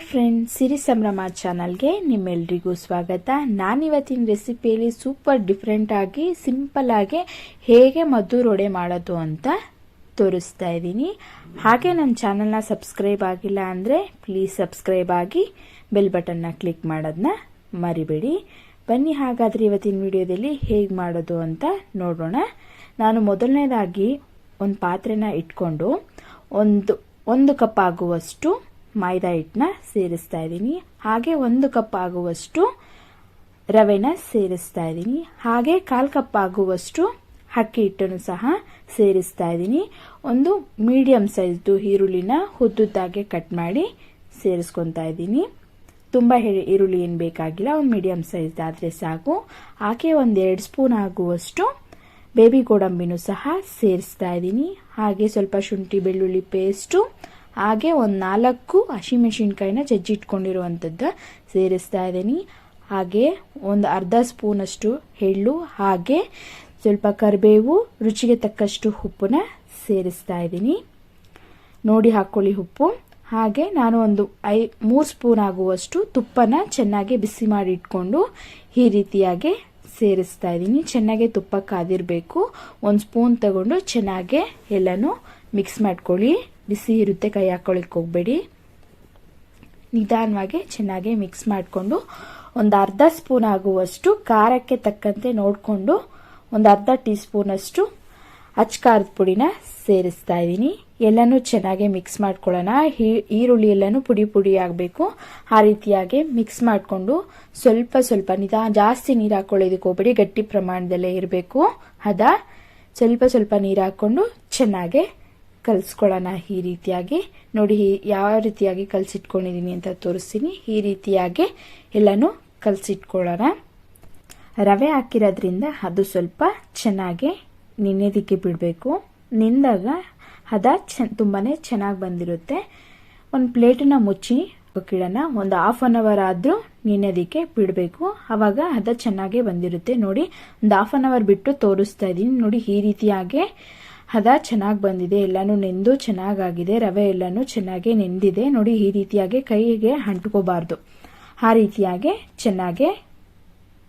Friends, ಸಿರಿ ಸಂಭ್ರಮ ಚಾನಲ್ಗೆ ನಿಮ್ಮೆಲ್ರಿಗೂ ಸ್ವಾಗತ. ನಾನಿವತ್ತಿನ ರೆಸಿಪಿಯಲ್ಲಿ ಸೂಪರ್ ಡಿಫ್ರೆಂಟ್ ಆಗಿ ಸಿಂಪಲ್ ಆಗಿ ಹೇಗೆ ಮದ್ದೂರು ವಡೆ ಮಾಡೋದು ಅಂತ ತೋರಿಸ್ತಾ ಇದ್ದೀನಿ. ಹಾಗೆ ನನ್ನ ಚಾನಲ್ನ ಸಬ್ಸ್ಕ್ರೈಬ್ ಆಗಿಲ್ಲ ಅಂದರೆ ಪ್ಲೀಸ್ ಸಬ್ಸ್ಕ್ರೈಬ್ ಆಗಿ ಬೆಲ್ ಬಟನ್ನ ಕ್ಲಿಕ್ ಮಾಡೋದನ್ನ ಮರಿಬೇಡಿ. ಬನ್ನಿ ಹಾಗಾದರೆ ಇವತ್ತಿನ ವಿಡಿಯೋದಲ್ಲಿ ಹೇಗೆ ಮಾಡೋದು ಅಂತ ನೋಡೋಣ. ನಾನು ಮೊದಲನೇದಾಗಿ ಒಂದು ಪಾತ್ರೆನ ಇಟ್ಕೊಂಡು ಒಂದು ಕಪ್ ಆಗುವಷ್ಟು ಮೈದಾ ಹಿಟ್ಟನ್ನ ಸೇರಿಸ್ತಾ ಇದ್ದೀನಿ. ಹಾಗೆ 1 ಕಪ್ ಆಗುವಷ್ಟು ರವೆನ ಸೇರಿಸ್ತಾ ಇದ್ದೀನಿ. ಹಾಗೆ 1/4 ಕಪ್ ಆಗುವಷ್ಟು ಅಕ್ಕಿ ಹಿಟ್ಟನ್ನು ಸಹ ಸೇರಿಸ್ತಾ ಇದ್ದೀನಿ. ಒಂದು ಮೀಡಿಯಂ ಸೈಜ್ದು ಈರುಳ್ಳಿನ ಉದ್ದುದ್ದಾಗೆ ಕಟ್ ಮಾಡಿ ಸೇರಿಸ್ಕೊತಾ ಇದ್ದೀನಿ. ತುಂಬ ಈರುಳ್ಳಿ ಏನು ಬೇಕಾಗಿಲ್ಲ, ಒಂದು ಮೀಡಿಯಂ ಸೈಜ್ ಆದರೆ ಸಾಕು. ಹಾಗೆ 1-2 ಸ್ಪೂನ್ ಆಗುವಷ್ಟು ಬೇಬಿ ಗೋಡಂಬಿನೂ ಸಹ ಸೇರಿಸ್ತಾ ಇದ್ದೀನಿ. ಹಾಗೆ ಸ್ವಲ್ಪ ಶುಂಠಿ ಬೆಳ್ಳುಳ್ಳಿ ಪೇಸ್ಟು, ಹಾಗೆ 4 ಹಸಿಮೆಣಸಿನ್ಕಾಯಿನ ಜಜ್ಜಿಟ್ಕೊಂಡಿರುವಂಥದ್ದು ಸೇರಿಸ್ತಾ ಇದ್ದೀನಿ. ಹಾಗೆ ಒಂದು ಅರ್ಧ ಸ್ಪೂನಷ್ಟು ಎಳ್ಳು, ಹಾಗೆ ಸ್ವಲ್ಪ ಕರಿಬೇವು, ರುಚಿಗೆ ತಕ್ಕಷ್ಟು ಉಪ್ಪನ್ನ ಸೇರಿಸ್ತಾ ಇದ್ದೀನಿ. ನೋಡಿ ಹಾಕ್ಕೊಳ್ಳಿ ಉಪ್ಪು. ಹಾಗೆ ನಾನು ಒಂದು 3 ಸ್ಪೂನ್ ಆಗುವಷ್ಟು ತುಪ್ಪನ ಚೆನ್ನಾಗಿ ಬಿಸಿ ಮಾಡಿ ಇಟ್ಕೊಂಡು ಈ ರೀತಿಯಾಗಿ ಸೇರಿಸ್ತಾ ಇದ್ದೀನಿ. ಚೆನ್ನಾಗಿ ತುಪ್ಪ ಕಾದಿರಬೇಕು. 1 ಸ್ಪೂನ್ ತಗೊಂಡು ಚೆನ್ನಾಗಿ ಎಲ್ಲನೂ ಮಿಕ್ಸ್ ಮಾಡ್ಕೊಳ್ಳಿ. ಬಿಸಿ ಇರುತ್ತೆ, ಕೈ ಹಾಕೊಳ್ಳಿಕ್ಕೆ ಹೋಗಬೇಡಿ. ನಿಧಾನವಾಗಿ ಚೆನ್ನಾಗಿ ಮಿಕ್ಸ್ ಮಾಡಿಕೊಂಡು ಒಂದು ಅರ್ಧ ಸ್ಪೂನ್ ಆಗುವಷ್ಟು ಖಾರಕ್ಕೆ ತಕ್ಕಂತೆ ನೋಡಿಕೊಂಡು ಒಂದು ಅರ್ಧ ಟೀ ಸ್ಪೂನಷ್ಟು ಅಚ್ಚ ಖಾರದ ಪುಡಿನ ಸೇರಿಸ್ತಾ ಇದ್ದೀನಿ. ಎಲ್ಲನೂ ಚೆನ್ನಾಗಿ ಮಿಕ್ಸ್ ಮಾಡ್ಕೊಳ್ಳೋಣ. ಈರುಳ್ಳಿ ಎಲ್ಲನೂ ಪುಡಿ ಆಗಬೇಕು. ಆ ರೀತಿಯಾಗಿ ಮಿಕ್ಸ್ ಮಾಡಿಕೊಂಡು ಸ್ವಲ್ಪ ಜಾಸ್ತಿ ನೀರು ಹಾಕೊಳ್ಳೋದಕ್ಕೆ ಹೋಗಬೇಡಿ, ಗಟ್ಟಿ ಪ್ರಮಾಣದಲ್ಲೇ ಇರಬೇಕು. ಸ್ವಲ್ಪ ನೀರು ಹಾಕೊಂಡು ಚೆನ್ನಾಗಿ ಕಲಿಸ್ಕೊಳ್ಳೋಣ. ಈ ರೀತಿಯಾಗಿ ನೋಡಿ ಯಾವ ರೀತಿಯಾಗಿ ಕಲಸಿಟ್ಕೊಂಡಿದ್ದೀನಿ ಅಂತ ತೋರಿಸ್ತೀನಿ. ಈ ರೀತಿಯಾಗಿ ಎಲ್ಲನೂ ಕಲಸಿಟ್ಕೊಳ್ಳೋಣ. ರವೆ ಹಾಕಿರೋದ್ರಿಂದ ಅದು ಸ್ವಲ್ಪ ಚೆನ್ನಾಗಿ ನೆನೆಯೋದಕ್ಕೆ ಬಿಡಬೇಕು. ನೆಂದಾಗ ತುಂಬಾನೇ ಚೆನ್ನಾಗಿ ಬಂದಿರುತ್ತೆ. ಒಂದು ಪ್ಲೇಟನ್ನ ಮುಚ್ಚಿ ಇಡೋಣ. ಒಂದು ಹಾಫ್ ಅನ್ ಅವರ್ ಆದರೂ ನೆನೆಯೋದಕ್ಕೆ ಬಿಡಬೇಕು. ಆವಾಗ ಚೆನ್ನಾಗೇ ಬಂದಿರುತ್ತೆ. ನೋಡಿ, ಒಂದು ಹಾಫ್ ಅನ್ ಅವರ್ ಬಿಟ್ಟು ತೋರಿಸ್ತಾ ಇದ್ದೀನಿ. ನೋಡಿ, ಈ ರೀತಿಯಾಗಿ ಚೆನ್ನಾಗಿ ಬಂದಿದೆ. ಎಲ್ಲಾನು ನೆಂದು ಚೆನ್ನಾಗಾಗಿದೆ. ರವೆ ಎಲ್ಲಾನು ಚೆನ್ನಾಗಿ ನೆಂದಿದೆ. ನೋಡಿ, ಈ ರೀತಿಯಾಗಿ ಕೈಗೆ ಅಂಟ್ಕೋಬಾರ್ದು. ಆ ರೀತಿಯಾಗಿ ಚೆನ್ನಾಗಿ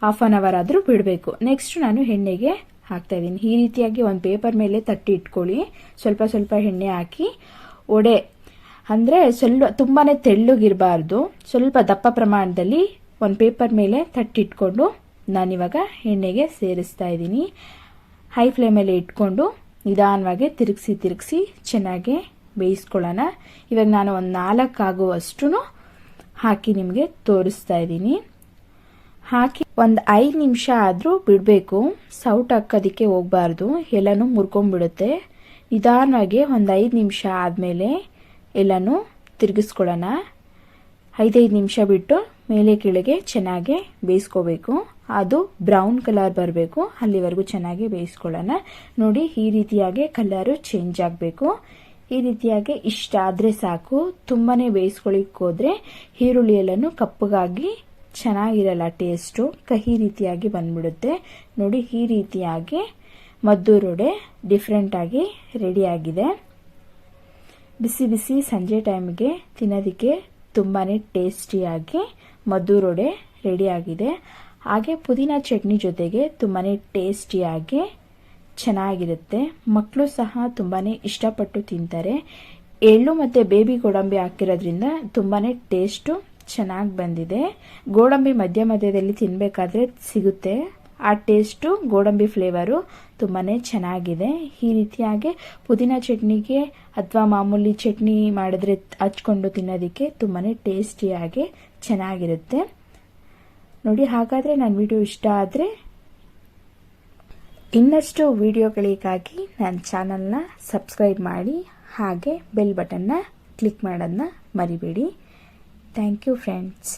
ಹಾಫ್ ಅನ್ ಅವರ್ ಆದರೂ ಬಿಡಬೇಕು. ನೆಕ್ಸ್ಟ್ ನಾನು ಎಣ್ಣೆಗೆ ಹಾಕ್ತಾ ಇದ್ದೀನಿ. ಈ ರೀತಿಯಾಗಿ ಒಂದು ಪೇಪರ್ ಮೇಲೆ ತಟ್ಟಿ ಇಟ್ಕೊಳ್ಳಿ. ಸ್ವಲ್ಪ ಎಣ್ಣೆ ಹಾಕಿ ವಡೆ ಅಂದರೆ ತುಂಬಾನೇ ತೆಳ್ಳಗಿರಬಾರ್ದು, ಸ್ವಲ್ಪ ದಪ್ಪ ಪ್ರಮಾಣದಲ್ಲಿ ಒಂದು ಪೇಪರ್ ಮೇಲೆ ತಟ್ಟಿಟ್ಕೊಂಡು ನಾನಿವಾಗ ಎಣ್ಣೆಗೆ ಸೇರಿಸ್ತಾ ಇದ್ದೀನಿ. ಹೈ ಫ್ಲೇಮಲ್ಲಿ ಇಟ್ಕೊಂಡು ನಿಧಾನವಾಗಿ ತಿರುಗಿಸಿ ಚೆನ್ನಾಗಿ ಬೇಯಿಸ್ಕೊಳ್ಳೋಣ. ಇವಾಗ ನಾನು ಒಂದು 4 ಆಗುವಷ್ಟು ಹಾಕಿ ನಿಮಗೆ ತೋರಿಸ್ತಾ ಇದ್ದೀನಿ. ಹಾಕಿ ಒಂದು 5 ನಿಮಿಷ ಆದರೂ ಬಿಡಬೇಕು. ಸೌಟ್ ಹಾಕೋದಕ್ಕೆ ಹೋಗಬಾರ್ದು, ಎಲ್ಲನೂ ಮುರ್ಕೊಂಡ್ಬಿಡುತ್ತೆ. ನಿಧಾನವಾಗಿ ಒಂದು 5 ನಿಮಿಷ ಆದಮೇಲೆ ಎಲ್ಲನೂ ತಿರುಗಿಸ್ಕೊಳ್ಳೋಣ. 5 ನಿಮಿಷ ಬಿಟ್ಟು ಮೇಲೆ ಕೆಳಗೆ ಚೆನ್ನಾಗಿ ಬೇಯಿಸ್ಕೋಬೇಕು. ಅದು ಬ್ರೌನ್ ಕಲರ್ ಬರಬೇಕು, ಅಲ್ಲಿವರೆಗೂ ಚೆನ್ನಾಗಿ ಬೇಯಿಸ್ಕೊಳ್ಳೋಣ. ನೋಡಿ, ಈ ರೀತಿಯಾಗಿ ಕಲರು ಚೇಂಜ್ ಆಗಬೇಕು. ಈ ರೀತಿಯಾಗಿ ಇಷ್ಟ ಆದರೆ ಸಾಕು. ತುಂಬಾನೇ ಬೇಯಿಸ್ಕೊಳ್ಳಿಕ್ಕೆ ಹೋದ್ರೆ ಈರುಳ್ಳಿ ಎಲ್ಲನೂ ಕಪ್ಪಗಾಗಿ ಚೆನ್ನಾಗಿರಲ್ಲ, ಟೇಸ್ಟು ಕಹಿ ರೀತಿಯಾಗಿ ಬಂದ್ಬಿಡುತ್ತೆ. ನೋಡಿ, ಈ ರೀತಿಯಾಗಿ ಮದ್ದೂರು ವಡೆ ಡಿಫ್ರೆಂಟ್ ಆಗಿ ರೆಡಿಯಾಗಿದೆ. ಬಿಸಿ ಸಂಜೆ ಟೈಮ್ಗೆ ತಿನ್ನೋದಕ್ಕೆ ತುಂಬಾನೇ ಟೇಸ್ಟಿಯಾಗಿ ಮದ್ದೂರು ವಡೆ ರೆಡಿಯಾಗಿದೆ. ಹಾಗೆ ಪುದೀನ ಚಟ್ನಿ ಜೊತೆಗೆ ತುಂಬಾನೇ ಟೇಸ್ಟಿಯಾಗಿ ಚೆನ್ನಾಗಿರುತ್ತೆ. ಮಕ್ಕಳು ಸಹ ತುಂಬಾನೇ ಇಷ್ಟಪಟ್ಟು ತಿಂತಾರೆ. ಎಳ್ಳು ಮತ್ತು ಬೇಬಿ ಗೋಡಂಬಿ ಹಾಕಿರೋದ್ರಿಂದ ತುಂಬಾನೇ ಟೇಸ್ಟು ಚೆನ್ನಾಗಿ ಬಂದಿದೆ. ಗೋಡಂಬಿ ಮಧ್ಯದಲ್ಲಿ ತಿನ್ನಬೇಕಾದ್ರೆ ಸಿಗುತ್ತೆ. ಆ ಟೇಸ್ಟು ಗೋಡಂಬಿ ಫ್ಲೇವರು ತುಂಬಾನೇ ಚೆನ್ನಾಗಿದೆ. ಈ ರೀತಿಯಾಗಿ ಪುದೀನ ಚಟ್ನಿಗೆ ಅಥವಾ ಮಾಮೂಲಿ ಚಟ್ನಿ ಮಾಡಿದ್ರೆ ಹಚ್ಕೊಂಡು ತಿನ್ನೋದಕ್ಕೆ ತುಂಬಾನೇ ಟೇಸ್ಟಿಯಾಗಿ ಚೆನ್ನಾಗಿರುತ್ತೆ. ನೋಡಿ, ಹಾಗಾದರೆ ನನ್ನ ವಿಡಿಯೋ ಇಷ್ಟ ಆದರೆ ಇನ್ನಷ್ಟು ವಿಡಿಯೋಗಳಿಗಾಗಿ ನನ್ನ ಚಾನಲ್ನ ಸಬ್ಸ್ಕ್ರೈಬ್ ಮಾಡಿ, ಹಾಗೆ ಬೆಲ್ ಬಟನ್ನ ಕ್ಲಿಕ್ ಮಾಡೋದನ್ನ ಮರಿಬೇಡಿ. Thank you friends.